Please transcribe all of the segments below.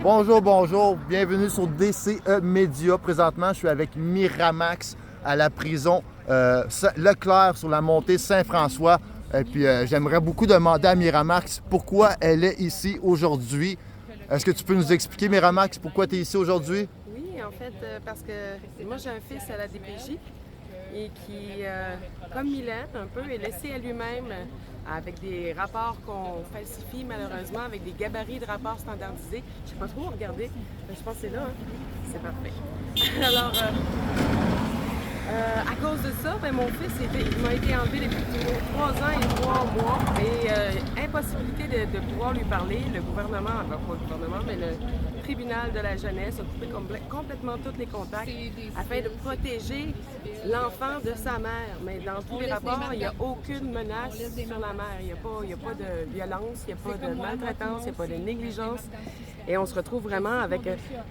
Bonjour, bonjour. Bienvenue sur DCE Média. Présentement, je suis avec Miramax à la prison Leclerc sur la montée Saint-François. Et puis, j'aimerais beaucoup demander à Miramax pourquoi elle est ici aujourd'hui. Est-ce que tu peux nous expliquer, Miramax, pourquoi tu es ici aujourd'hui? Oui, en fait, parce que moi, j'ai un fils à la DPJ et qui, comme Mylène, un peu, est laissé à lui-même avec des rapports qu'on falsifie malheureusement, avec des gabarits de rapports standardisés. Je ne sais pas trop où regarder, mais je pense que c'est là. Hein? C'est parfait. Alors, à cause de ça, mon fils il m'a été enlevé depuis 3 ans et 3 mois et impossibilité de pouvoir lui parler. Le gouvernement, pas le gouvernement, mais le tribunal de la jeunesse a coupé complètement tous les contacts afin de protéger l'enfant de sa mère. Mais dans tous les rapports, il n'y a aucune menace sur la mère. Il n'y a pas de violence, il n'y a pas de maltraitance, il n'y a pas de négligence. Et on se retrouve vraiment avec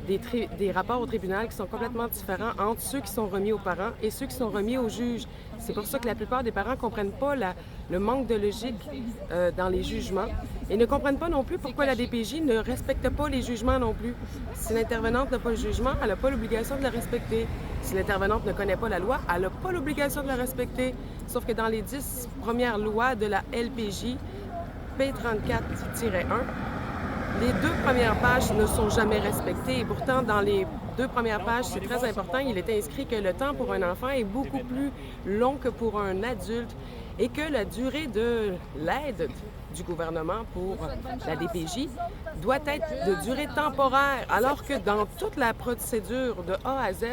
des rapports au tribunal qui sont complètement différents entre ceux qui sont remis aux parents et ceux qui sont remis aux juges. C'est pour ça que la plupart des parents ne comprennent pas le manque de logique dans les jugements et ne comprennent pas non plus pourquoi la DPJ ne respecte pas les jugements non plus. Si l'intervenante n'a pas le jugement, elle n'a pas l'obligation de le respecter. Si l'intervenante ne connaît pas la loi, elle n'a pas l'obligation de la respecter. Sauf que dans les 10 premières lois de la LPJ, P34-1, les 2 premières pages ne sont jamais respectées et pourtant, dans les 2 premières pages, c'est très important, il est inscrit que le temps pour un enfant est beaucoup plus long que pour un adulte et que la durée de l'aide du gouvernement pour la DPJ doit être de durée temporaire, alors que dans toute la procédure de A à Z,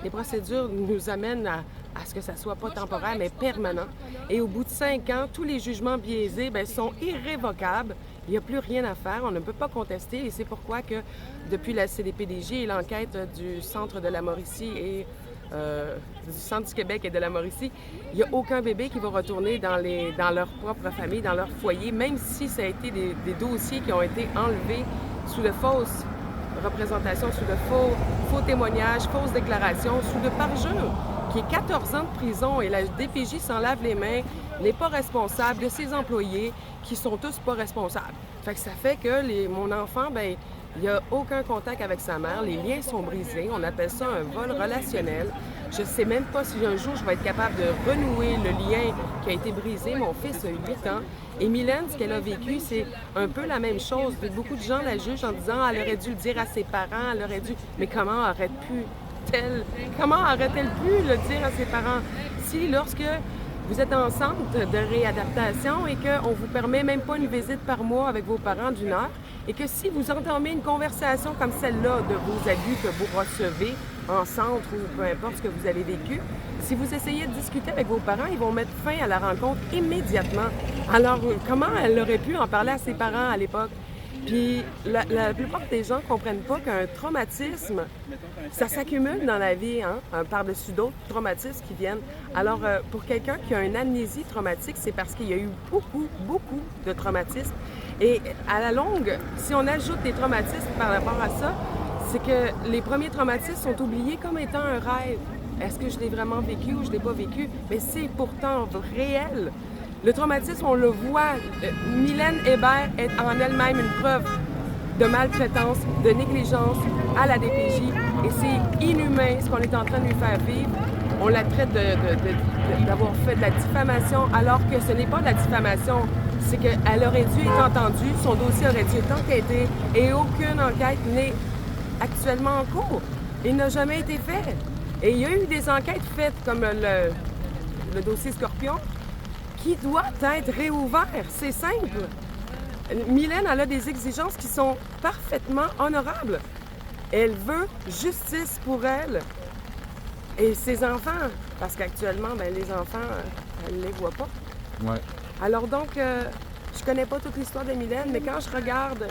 les procédures nous amènent à ce que ça soit pas temporaire, mais permanent. Et au bout de 5 ans, tous les jugements biaisés sont irrévocables. Il n'y a plus rien à faire, on ne peut pas contester et c'est pourquoi que depuis la CDPDJ et l'enquête du Centre de la Mauricie et du Centre du Québec et de la Mauricie, il n'y a aucun bébé qui va retourner dans leur propre famille, dans leur foyer, même si ça a été des dossiers qui ont été enlevés sous de fausses représentations, sous de faux témoignages, fausses déclarations, sous de parjure, qui est 14 ans de prison et la DPJ s'en lave les mains, n'est pas responsable de ses employés qui sont tous pas responsables. Fait que ça fait que mon enfant, il n'y a aucun contact avec sa mère, les liens sont brisés, on appelle ça un vol relationnel. Je ne sais même pas si un jour je vais être capable de renouer le lien qui a été brisé. Mon fils a 8 ans. Et Mylène, ce qu'elle a vécu, c'est un peu la même chose. Beaucoup de gens la jugent en disant « elle aurait dû le dire à ses parents, elle aurait dû… » Mais comment aurait-elle pu le dire à ses parents? Si lorsque vous êtes en centre de réadaptation et qu'on ne vous permet même pas une visite par mois avec vos parents d'1 heure et que si vous entamez une conversation comme celle-là de vos abus que vous recevez en centre ou peu importe ce que vous avez vécu, si vous essayez de discuter avec vos parents, ils vont mettre fin à la rencontre immédiatement. Alors, comment elle aurait pu en parler à ses parents à l'époque? Puis la plupart des gens ne comprennent pas qu'un traumatisme, ça s'accumule dans la vie, par-dessus d'autres traumatismes qui viennent. Alors, pour quelqu'un qui a une amnésie traumatique, c'est parce qu'il y a eu beaucoup, beaucoup de traumatismes. Et à la longue, si on ajoute des traumatismes par rapport à ça, c'est que les premiers traumatismes sont oubliés comme étant un rêve. Est-ce que je l'ai vraiment vécu ou je ne l'ai pas vécu? Mais c'est pourtant réel. Le traumatisme, on le voit. Mylène Hébert est en elle-même une preuve de maltraitance, de négligence à la DPJ. Et c'est inhumain ce qu'on est en train de lui faire vivre. On la traite d'avoir fait de la diffamation, alors que ce n'est pas de la diffamation. C'est qu'elle aurait dû être entendue, son dossier aurait dû être enquêté et aucune enquête n'est actuellement en cours. Il n'a jamais été fait. Et il y a eu des enquêtes faites, comme le dossier Scorpion, qui doit être réouvert. C'est simple. Mylène, elle a des exigences qui sont parfaitement honorables. Elle veut justice pour elle et ses enfants, parce qu'actuellement, les enfants, elle ne les voit pas. Ouais. Alors donc, je connais pas toute l'histoire de Mylène, mais quand je regarde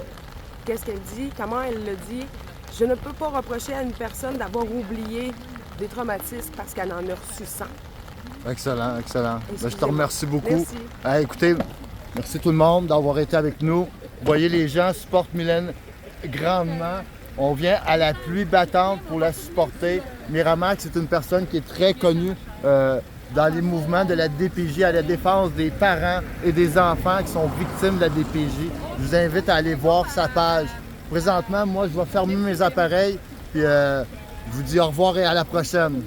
qu'est-ce qu'elle dit, comment elle le dit, je ne peux pas reprocher à une personne d'avoir oublié des traumatismes parce qu'elle en a reçu 100. Excellent, excellent. Je te remercie beaucoup. Merci. Écoutez, merci tout le monde d'avoir été avec nous. Vous voyez, les gens supportent Mylène grandement. On vient à la pluie battante pour la supporter. Miramax, c'est une personne qui est très connue dans les mouvements de la DPJ à la défense des parents et des enfants qui sont victimes de la DPJ. Je vous invite à aller voir sa page présentement, moi, je vais fermer mes appareils. Puis je vous dis au revoir et à la prochaine.